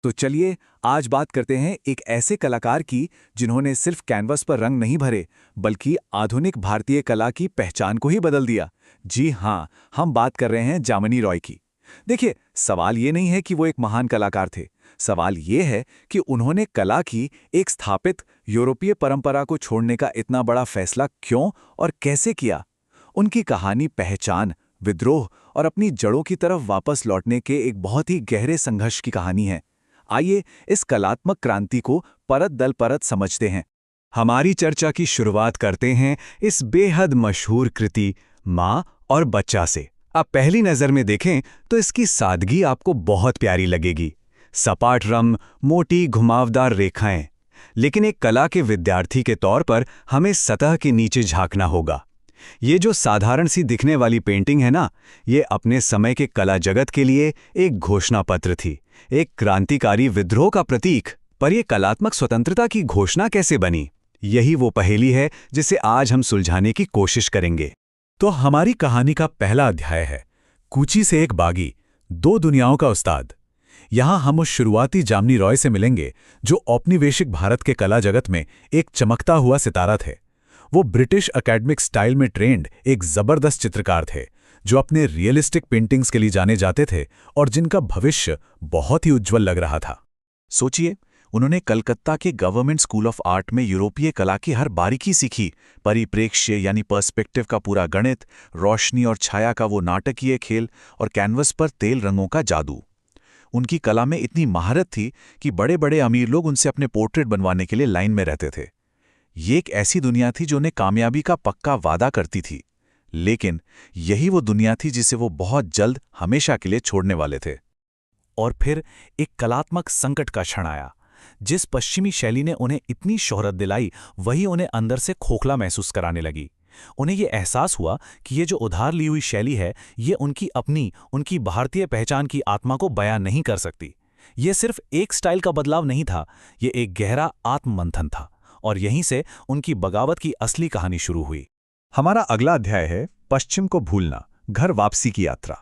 तो चलिए आज बात करते हैं एक ऐसे कलाकार की जिन्होंने सिर्फ कैनवस पर रंग नहीं भरे बल्कि आधुनिक भारतीय कला की पहचान को ही बदल दिया। जी हाँ, हम बात कर रहे हैं जामिनी रॉय की। देखिए, सवाल ये नहीं है कि वो एक महान कलाकार थे। सवाल ये है कि उन्होंने कला की एक स्थापित यूरोपीय परंपरा को छोड़ने का इतना बड़ा फैसला क्यों और कैसे किया। उनकी कहानी पहचान, विद्रोह और अपनी जड़ों की तरफ वापस लौटने के एक बहुत ही गहरे संघर्ष की कहानी है। आइए इस कलात्मक क्रांति को परत दल परत समझते हैं। हमारी चर्चा की शुरुआत करते हैं इस बेहद मशहूर कृति माँ और बच्चा से। आप पहली नज़र में देखें तो इसकी सादगी आपको बहुत प्यारी लगेगी। सपाट रंग, मोटी घुमावदार रेखाएं। लेकिन एक कला के विद्यार्थी के तौर पर हमें सतह के नीचे झांकना होगा। ये जो साधारण सी दिखने वाली पेंटिंग है ना, ये अपने समय के कला जगत के लिए एक घोषणा पत्र थी, एक क्रांतिकारी विद्रोह का प्रतीक। पर यह कलात्मक स्वतंत्रता की घोषणा कैसे बनी? यही वो पहेली है जिसे आज हम सुलझाने की कोशिश करेंगे। तो हमारी कहानी का पहला अध्याय है कूची से एक बागी, दो दुनियाओं का उस्ताद। यहां हम उस शुरुआती जामिनी रॉय से मिलेंगे जो औपनिवेशिक भारत के कला जगत में एक चमकता हुआ सितारा थे। वो ब्रिटिश एकेडमिक स्टाइल में ट्रेंड एक जबरदस्त चित्रकार थे जो अपने रियलिस्टिक पेंटिंग्स के लिए जाने जाते थे और जिनका भविष्य बहुत ही उज्जवल लग रहा था। सोचिए, उन्होंने कलकत्ता के गवर्नमेंट स्कूल ऑफ आर्ट में यूरोपीय कला की हर बारीकी सीखी। परिप्रेक्ष्य यानी पर्सपेक्टिव का पूरा गणित, रोशनी और छाया का वो नाटकीय खेल और कैनवस पर तेल रंगों का जादू। उनकी कला में इतनी महारत थी कि बड़े बड़े अमीर लोग उनसे अपने पोर्ट्रेट बनवाने के लिए लाइन में रहते थे। ये एक ऐसी दुनिया थी जो उन्हें कामयाबी का पक्का वादा करती थी, लेकिन यही वो दुनिया थी जिसे वो बहुत जल्द हमेशा के लिए छोड़ने वाले थे। और फिर एक कलात्मक संकट का क्षण आया। जिस पश्चिमी शैली ने उन्हें इतनी शोहरत दिलाई, वही उन्हें अंदर से खोखला महसूस कराने लगी। उन्हें ये एहसास हुआ कि ये जो उधार ली हुई शैली है, ये उनकी अपनी, उनकी भारतीय पहचान की आत्मा को बयां नहीं कर सकती। ये सिर्फ एक स्टाइल का बदलाव नहीं था, ये एक गहरा आत्ममंथन था। और यहीं से उनकी बगावत की असली कहानी शुरू हुई। हमारा अगला अध्याय है पश्चिम को भूलना, घर वापसी की यात्रा।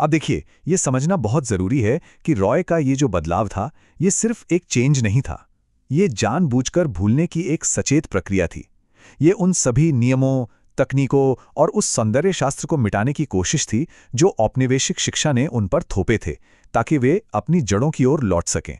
अब देखिए, ये समझना बहुत जरूरी है कि रॉय का ये जो बदलाव था, ये सिर्फ एक चेंज नहीं था। ये जानबूझकर भूलने की एक सचेत प्रक्रिया थी। ये उन सभी नियमों, तकनीकों और उस सौंदर्य शास्त्र को मिटाने की कोशिश थी जो औपनिवेशिक शिक्षा ने उन पर थोपे थे, ताकि वे अपनी जड़ों की ओर लौट सकें।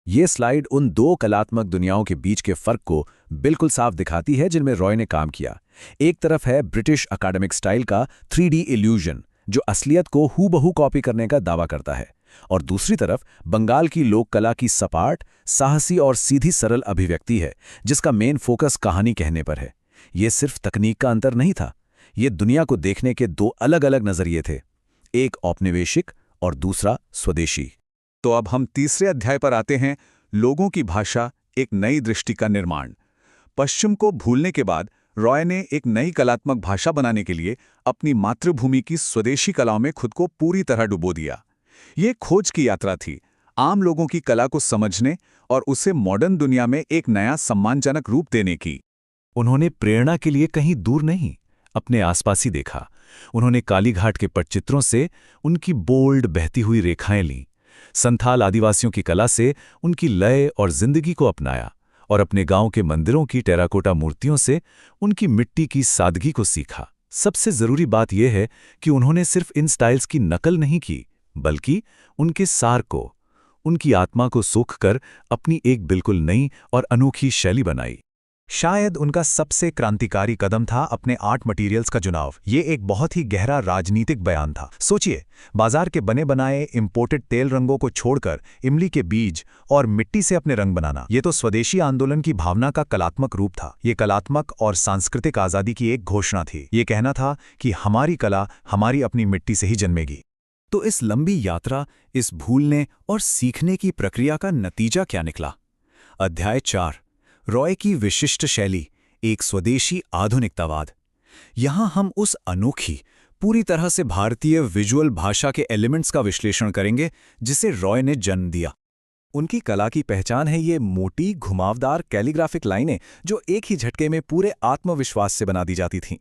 ये स्लाइड उन दो कलात्मक दुनियाओं के बीच के फर्क को बिल्कुल साफ दिखाती है जिनमें रॉय ने काम किया। एक तरफ है ब्रिटिश एकेडमिक स्टाइल का 3D इल्यूजन, जो असलियत को हूबहू कॉपी करने का दावा करता है, और दूसरी तरफ बंगाल की लोक कला की सपाट, साहसी और सीधी सरल अभिव्यक्ति है, जिसका मेन फोकस कहानी कहने पर है। ये सिर्फ तकनीक का अंतर नहीं था, ये दुनिया को देखने के दो अलग अलग नजरिए थे, एक औपनिवेशिक और दूसरा स्वदेशी। तो अब हम तीसरे अध्याय पर आते हैं, लोगों की भाषा, एक नई दृष्टि का निर्माण। पश्चिम को भूलने के बाद रॉय ने एक नई कलात्मक भाषा बनाने के लिए अपनी मातृभूमि की स्वदेशी कलाओं में खुद को पूरी तरह डुबो दिया। ये खोज की यात्रा थी, आम लोगों की कला को समझने और उसे मॉडर्न दुनिया में एक नया सम्मानजनक रूप देने की। उन्होंने प्रेरणा के लिए कहीं दूर नहीं, अपने आसपास ही देखा। उन्होंने कालीघाट के पटचित्रों से उनकी बोल्ड बहती हुई रेखाएं लीं, संथाल आदिवासियों की कला से उनकी लय और जिंदगी को अपनाया, और अपने गांव के मंदिरों की टेराकोटा मूर्तियों से उनकी मिट्टी की सादगी को सीखा। सबसे जरूरी बात यह है कि उन्होंने सिर्फ इन स्टाइल्स की नकल नहीं की, बल्कि उनके सार को, उनकी आत्मा को सोखकर अपनी एक बिल्कुल नई और अनोखी शैली बनाई। शायद उनका सबसे क्रांतिकारी कदम था अपने आर्ट मटेरियल्स का चुनाव। ये एक बहुत ही गहरा राजनीतिक बयान था। सोचिए, बाजार के बने बनाए इंपोर्टेड तेल रंगों को छोड़कर इमली के बीज और मिट्टी से अपने रंग बनाना, ये तो स्वदेशी आंदोलन की भावना का कलात्मक रूप था। ये कलात्मक और सांस्कृतिक आज़ादी की एक घोषणा थी। ये कहना था कि हमारी कला हमारी अपनी मिट्टी से ही जन्मेगी। तो इस लंबी यात्रा, इस भूलने और सीखने की प्रक्रिया का नतीजा क्या निकला? अध्याय 4, रॉय की विशिष्ट शैली, एक स्वदेशी आधुनिकतावाद। यहां हम उस अनोखी, पूरी तरह से भारतीय विजुअल भाषा के एलिमेंट्स का विश्लेषण करेंगे जिसे रॉय ने जन्म दिया। उनकी कला की पहचान है ये मोटी, घुमावदार कैलीग्राफिक लाइनें जो एक ही झटके में पूरे आत्मविश्वास से बना दी जाती थीं।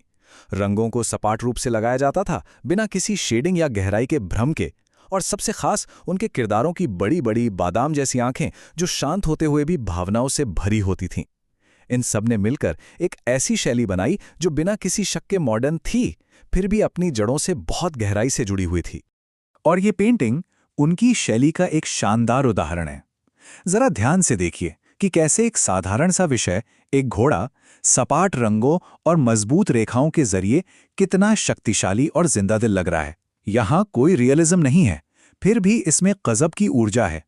रंगों को सपाट रूप से लगाया जाता था, बिना किसी शेडिंग या गहराई के भ्रम के, और सबसे खास उनके किरदारों की बड़ी बड़ी बादाम जैसी आंखें जो शांत होते हुए भी भावनाओं से भरी होती थीं। इन सब ने मिलकर एक ऐसी शैली बनाई जो बिना किसी शक के मॉडर्न थी, फिर भी अपनी जड़ों से बहुत गहराई से जुड़ी हुई थी। और ये पेंटिंग उनकी शैली का एक शानदार उदाहरण है। जरा ध्यान से देखिए कि कैसे एक साधारण सा विषय, एक घोड़ा, सपाट रंगों और मजबूत रेखाओं के जरिए कितना शक्तिशाली और जिंदा दिल लग रहा है। यहां कोई रियलिज्म नहीं है, फिर भी इसमें गजब की ऊर्जा है।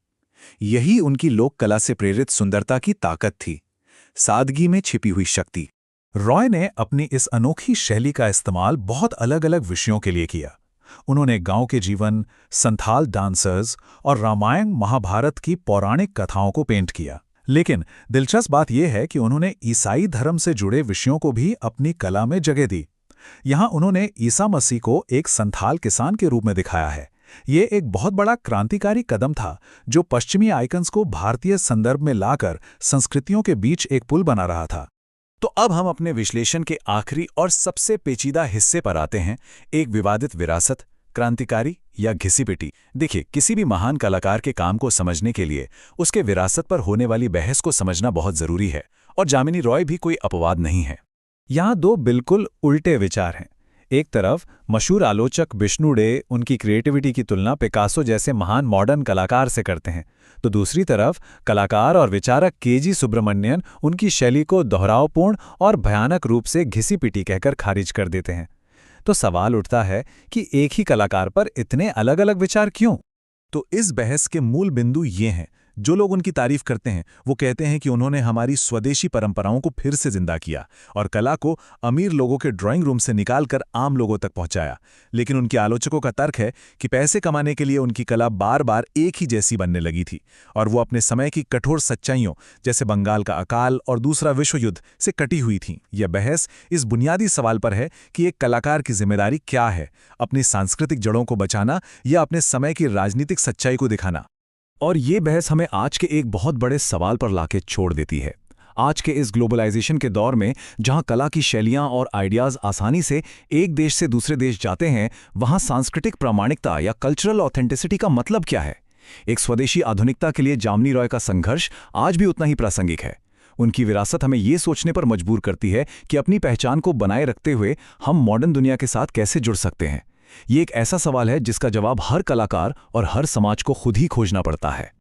यही उनकी लोक कला से प्रेरित सुंदरता की ताकत थी, सादगी में छिपी हुई शक्ति। रॉय ने अपनी इस अनोखी शैली का इस्तेमाल बहुत अलग-अलग विषयों के लिए किया। उन्होंने गांव के जीवन, संथाल डांसर्स और रामायण महाभारत की पौराणिक कथाओं को पेंट किया। लेकिन दिलचस्प बात यह है कि उन्होंने ईसाई धर्म से जुड़े विषयों को भी अपनी कला में जगह दी। यहाँ उन्होंने ईसा मसीह को एक संथाल किसान के रूप में दिखाया है। ये एक बहुत बड़ा क्रांतिकारी कदम था जो पश्चिमी आइकन्स को भारतीय संदर्भ में लाकर संस्कृतियों के बीच एक पुल बना रहा था। तो अब हम अपने विश्लेषण के आखिरी और सबसे पेचीदा हिस्से पर आते हैं, एक विवादित विरासत, क्रांतिकारी या घिसी-पिटी। देखिए, किसी भी महान कलाकार के काम को समझने के लिए उसके विरासत पर होने वाली बहस को समझना बहुत जरूरी है, और जामिनी रॉय भी कोई अपवाद नहीं है। यहाँ दो बिल्कुल उल्टे विचार हैं। एक तरफ मशहूर आलोचक विष्णु डे उनकी क्रिएटिविटी की तुलना पिकासो जैसे महान मॉडर्न कलाकार से करते हैं, तो दूसरी तरफ कलाकार और विचारक के.जी. सुब्रमण्यन उनकी शैली को दोहरावपूर्ण और भयानक रूप से घिसी-पिटी कहकर खारिज कर देते हैं। तो सवाल उठता है कि एक ही कलाकार पर इतने अलग-अलग विचार क्यों? तो इस बहस के मूल बिंदु ये हैं। जो लोग उनकी तारीफ करते हैं वो कहते हैं कि उन्होंने हमारी स्वदेशी परंपराओं को फिर से जिंदा किया और कला को अमीर लोगों के ड्राइंग रूम से निकालकर आम लोगों तक पहुंचाया। लेकिन उनके आलोचकों का तर्क है कि पैसे कमाने के लिए उनकी कला बार बार एक ही जैसी बनने लगी थी और वो अपने समय की कठोर सच्चाइयों जैसे बंगाल का अकाल और दूसरा विश्व युद्ध से कटी हुई थी। यह बहस इस बुनियादी सवाल पर है कि एक कलाकार की जिम्मेदारी क्या है, अपनी सांस्कृतिक जड़ों को बचाना या अपने समय की राजनीतिक सच्चाई को दिखाना। और ये बहस हमें आज के एक बहुत बड़े सवाल पर लाके छोड़ देती है। आज के इस ग्लोबलाइजेशन के दौर में जहां कला की शैलियां और आइडियाज आसानी से एक देश से दूसरे देश जाते हैं, वहां सांस्कृतिक प्रामाणिकता या कल्चरल ऑथेंटिसिटी का मतलब क्या है? एक स्वदेशी आधुनिकता के लिए जामिनी रॉय का संघर्ष आज भी उतना ही प्रासंगिक है। उनकी विरासत हमें ये सोचने पर मजबूर करती है कि अपनी पहचान को बनाए रखते हुए हम मॉडर्न दुनिया के साथ कैसे जुड़ सकते हैं। ये एक ऐसा सवाल है जिसका जवाब हर कलाकार और हर समाज को खुद ही खोजना पड़ता है।